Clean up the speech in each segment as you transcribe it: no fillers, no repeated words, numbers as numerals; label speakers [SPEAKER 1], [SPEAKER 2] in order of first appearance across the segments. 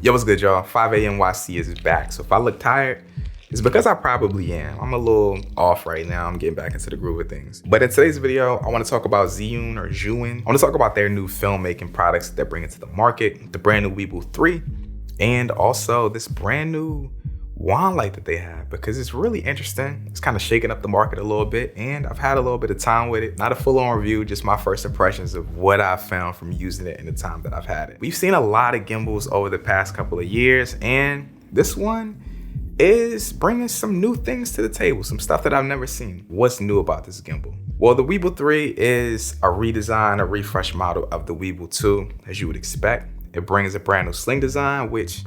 [SPEAKER 1] Yo, what's good, y'all? 5 a.m. YC is back. So if I look tired, it's because I probably am. I'm a little off right now. I'm getting back into the groove of things. But in today's video, I want to talk about Zhiyun or Zhiyun. I want to talk about their new filmmaking products that they're bringing to the market, the brand new Weebill 3, and also this brand new wand light that they have, because it's really interesting. It's kind of shaking up the market a little bit, and I've had a little bit of time with it. Not a full-on review, just my first impressions of what I've found from using it in the time that I've had it. We've seen a lot of gimbals over the past couple of years, and this one is bringing some new things to the table, some stuff that I've never seen. What's new about this gimbal? Well, the Weebill 3 is a redesign, a refresh model of the Weebill 2, as you would expect. It brings a brand new sling design, which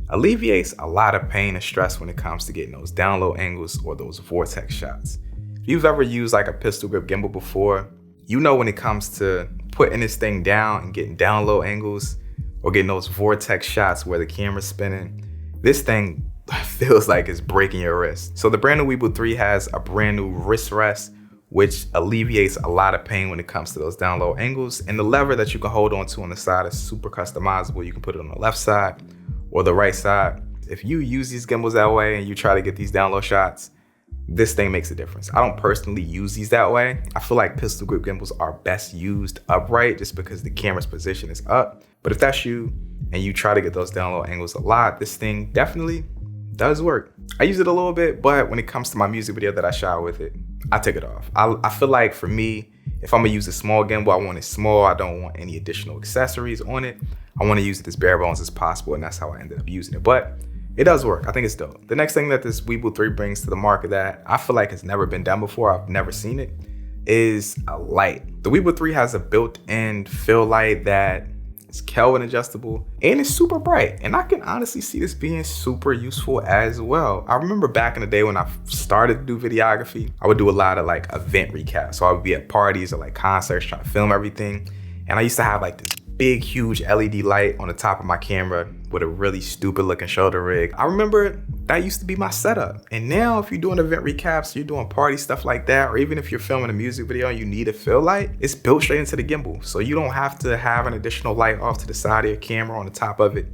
[SPEAKER 1] alleviates a lot of pain and stress when it comes to getting those down low angles or those vortex shots. If you've ever used like a pistol grip gimbal before, you know when it comes to putting this thing down and getting down low angles or getting those vortex shots where the camera's spinning, this thing feels like it's breaking your wrist. So the brand new Weebill 3 has a brand new wrist rest, which alleviates a lot of pain when it comes to those down low angles. And the lever that you can hold onto on the side is super customizable. You can put it on the left side or the right side. If you use these gimbals that way and you try to get these down low shots, this thing makes a difference. I don't personally use these that way. I feel like pistol grip gimbals are best used upright just because the camera's position is up. But if that's you and you try to get those down low angles a lot, this thing definitely does work. I use it a little bit, but when it comes to my music video that I shot with it, I take it off. I feel like for me, if I'm gonna use a small gimbal, I want it small. I don't want any additional accessories on it. I want to use it as bare bones as possible, and that's how I ended up using it. But it does work. I think it's dope. The next thing that this Weebill 3 brings to the market that I feel like has never been done before, I've never seen it, is a light. The Weebill 3 has a built-in fill light that is Kelvin adjustable and it's super bright. And I can honestly see this being super useful as well. I remember back in the day when I started to do videography, I would do a lot of like event recaps. So I would be at parties or like concerts trying to film everything. And I used to have like this big, huge LED light on the top of my camera with a really stupid looking shoulder rig. I remember that used to be my setup. And now if you're doing event recaps, you're doing party stuff like that, or even if you're filming a music video and you need a fill light, it's built straight into the gimbal. So you don't have to have an additional light off to the side of your camera on the top of it.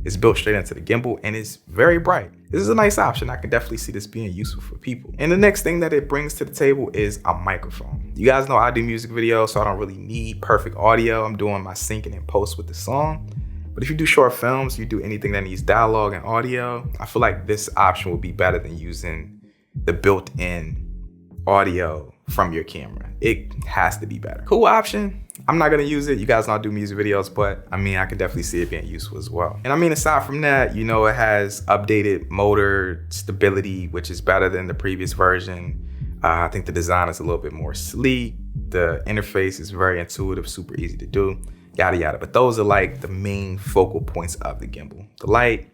[SPEAKER 1] It's built straight into the gimbal and it's very bright. This is a nice option. I can definitely see this being useful for people. And the next thing that it brings to the table is a microphone. You guys know I do music videos, so I don't really need perfect audio. I'm doing my syncing and post with the song. But if you do short films, you do anything that needs dialogue and audio, I feel like this option would be better than using the built-in audio from your camera. It has to be better. Cool option. I'm not gonna use it. You guys know I do music videos, but I mean, I can definitely see it being useful as well. And I mean, aside from that, you know, it has updated motor stability, which is better than the previous version. I think the design is a little bit more sleek. The interface is very intuitive, super easy to do, yada, yada. But those are like the main focal points of the gimbal: the light,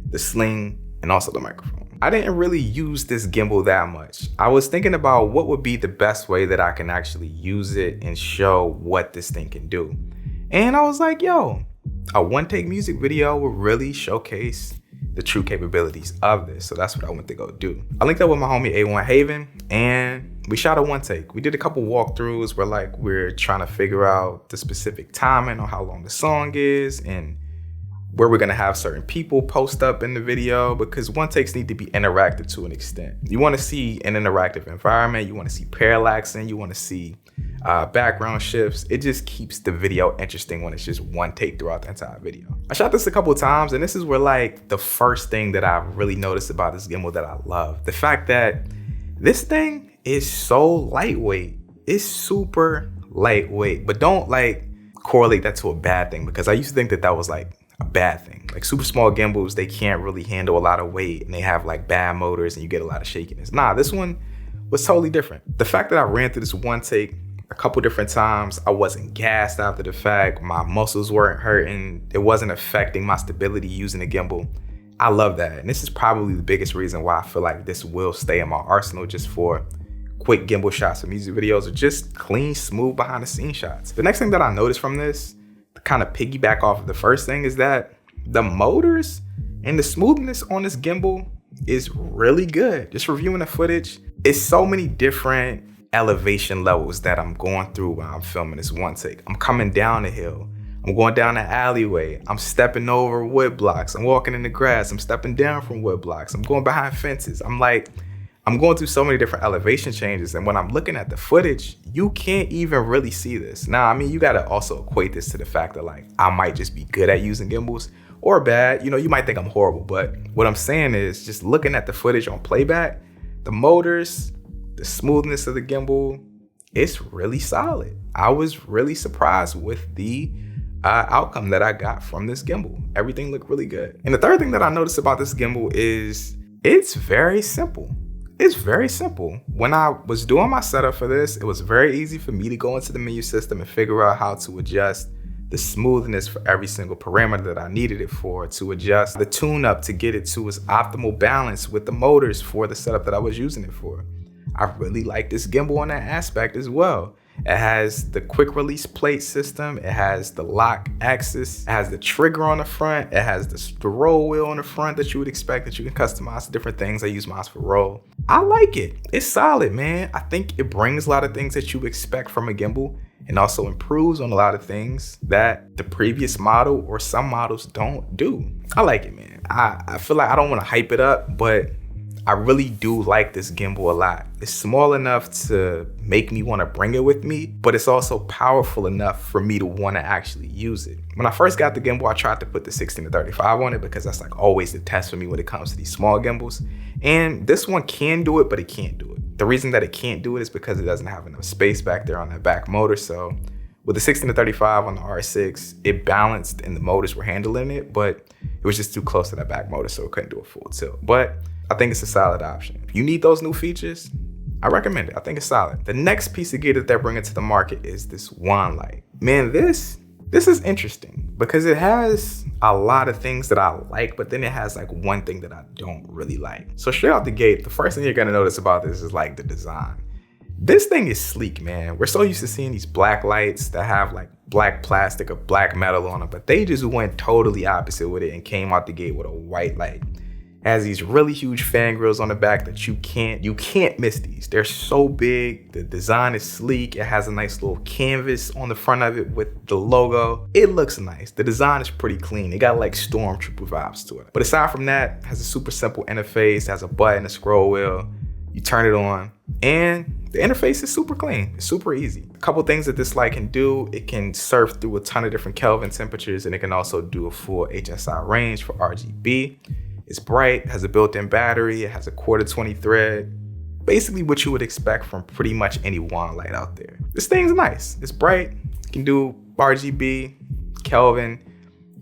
[SPEAKER 1] the sling, and also the microphone. I didn't really use this gimbal that much. I was thinking about what would be the best way that I can actually use it and show what this thing can do. And I was like, yo, a one-take music video would really showcase the true capabilities of this. So that's what I went to go do. I linked up with my homie A1 Haven and we shot a one take. We did a couple walkthroughs where we're trying to figure out the specific timing on how long the song is and where we're gonna have certain people post up in the video, because one takes need to be interactive to an extent. You wanna see an interactive environment, you wanna see parallaxing, you wanna see background shifts. It just keeps the video interesting when it's just one take throughout the entire video. I shot this a couple of times, and this is where like the first thing that I really noticed about this gimbal that I love. The fact that this thing is so lightweight. It's super lightweight, but don't like correlate that to a bad thing, because I used to think that that was like a bad thing. Like super small gimbals, they can't really handle a lot of weight and they have like bad motors and you get a lot of shakiness. Nah, this one was totally different. The fact that I ran through this one take a couple different times, I wasn't gassed after the fact, my muscles weren't hurting, it wasn't affecting my stability using the gimbal. I love that. And this is probably the biggest reason why I feel like this will stay in my arsenal just for quick gimbal shots of music videos or just clean, smooth behind the scenes shots. The next thing that I noticed from this, to kind of piggyback off of the first thing, is that the motors and the smoothness on this gimbal is really good. Just reviewing the footage, it's so many different elevation levels that I'm going through while I'm filming this one take. I'm coming down the hill, I'm going down the alleyway. I'm stepping over wood blocks. I'm walking in the grass. I'm stepping down from wood blocks. I'm going behind fences. I'm going through so many different elevation changes. And when I'm looking at the footage, you can't even really see this. Now, I mean, you got to also equate this to the fact that like, I might just be good at using gimbals or bad. You know, you might think I'm horrible, but what I'm saying is just looking at the footage on playback, the motors, the smoothness of the gimbal, it's really solid. I was really surprised with the outcome that I got from this gimbal. Everything looked really good. And the third thing that I noticed about this gimbal is it's very simple. It's very simple. When I was doing my setup for this, it was very easy for me to go into the menu system and figure out how to adjust the smoothness for every single parameter that I needed it for, to adjust the tune-up to get it to its optimal balance with the motors for the setup that I was using it for. I really like this gimbal on that aspect as well. It has the quick release plate system. It has the lock axis. It has the trigger on the front. It has the roll wheel on the front that you would expect, that you can customize to different things. I use mine for roll. I like it. It's solid, man. I think it brings a lot of things that you expect from a gimbal and also improves on a lot of things that the previous model or some models don't do. I like it, man. I feel like I don't want to hype it up, but I really do like this gimbal a lot. It's small enough to make me want to bring it with me, but it's also powerful enough for me to want to actually use it. When I first got the gimbal, I tried to put the 16-35 on it because that's like always the test for me when it comes to these small gimbals. And this one can do it, but it can't do it. The reason that it can't do it is because it doesn't have enough space back there on that back motor. So with the 16-35 on the R6, it balanced and the motors were handling it, but it was just too close to that back motor, so it couldn't do a full tilt. But I think it's a solid option. If you need those new features, I recommend it. I think it's solid. The next piece of gear that they're bringing to the market is this wand light. Man, this is interesting because it has a lot of things that I like, but then it has like one thing that I don't really like. So straight out the gate, the first thing you're gonna notice about this is like the design. This thing is sleek, man. We're so used to seeing these black lights that have like black plastic or black metal on them, but they just went totally opposite with it and came out the gate with a white light. It has these really huge fan grills on the back that you can't miss these. They're so big. The design is sleek. It has a nice little canvas on the front of it with the logo. It looks nice. The design is pretty clean. It got like Stormtrooper vibes to it. But aside from that, it has a super simple interface. It has a button, a scroll wheel. You turn it on and the interface is super clean. It's super easy. A couple things that this light can do, it can surf through a ton of different Kelvin temperatures, and it can also do a full HSI range for RGB. It's bright, has a built-in battery, it has a 1/4-20 thread. Basically what you would expect from pretty much any wand light out there. This thing's nice. It's bright, it can do RGB, Kelvin.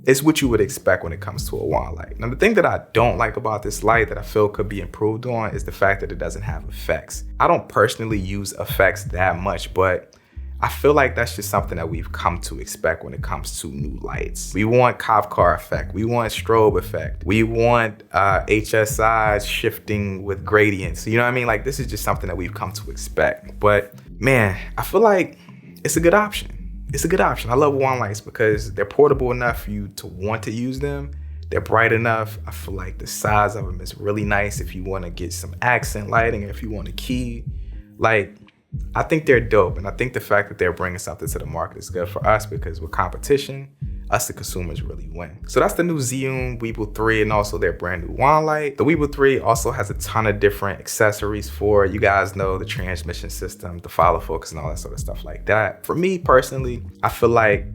[SPEAKER 1] It's what you would expect when it comes to a wand light. Now, the thing that I don't like about this light that I feel could be improved on is the fact that it doesn't have effects. I don't personally use effects that much, but I feel like that's just something that we've come to expect when it comes to new lights. We want cop car effect. We want strobe effect. We want HSI shifting with gradients. You know what I mean? Like, this is just something that we've come to expect. But man, I feel like it's a good option. It's a good option. I love wand lights because they're portable enough for you to want to use them. They're bright enough. I feel like the size of them is really nice if you want to get some accent lighting, or if you want to key. Like, I think they're dope, and I think the fact that they're bringing something to the market is good for us because with competition, us the consumers really win. So that's the new Zhiyun Weebill 3 and also their brand new wand light. The Weebill 3 also has a ton of different accessories for it. You guys know the transmission system, the follow focus, and all that sort of stuff like that. For me personally, I feel like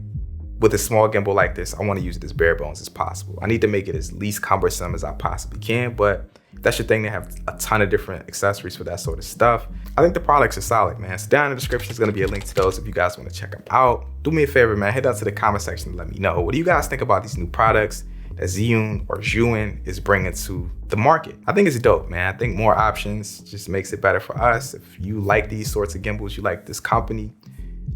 [SPEAKER 1] with a small gimbal like this, I want to use it as bare bones as possible. I need to make it as least cumbersome as I possibly can, but if that's your thing, they have a ton of different accessories for that sort of stuff. I think the products are solid, man. So down in the description is going to be a link to those if you guys want to check them out. Do me a favor, man. Head down to the comment section and let me know. What do you guys think about these new products that Zhiyun is bringing to the market? I think it's dope, man. I think more options just makes it better for us. If you like these sorts of gimbals, you like this company,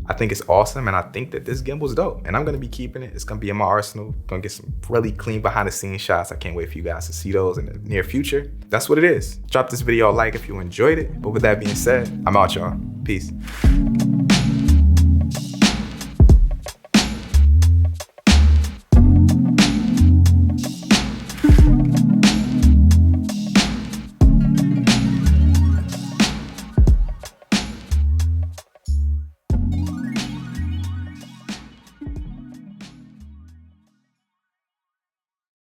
[SPEAKER 1] I think it's awesome, and I think that this gimbal's dope, and I'm gonna be keeping it. It's gonna be in my arsenal. Gonna get some really clean behind the scenes shots. I can't wait for you guys to see those in the near future. That's what it is. Drop this video a like if you enjoyed it. But with that being said, I'm out, y'all. Peace.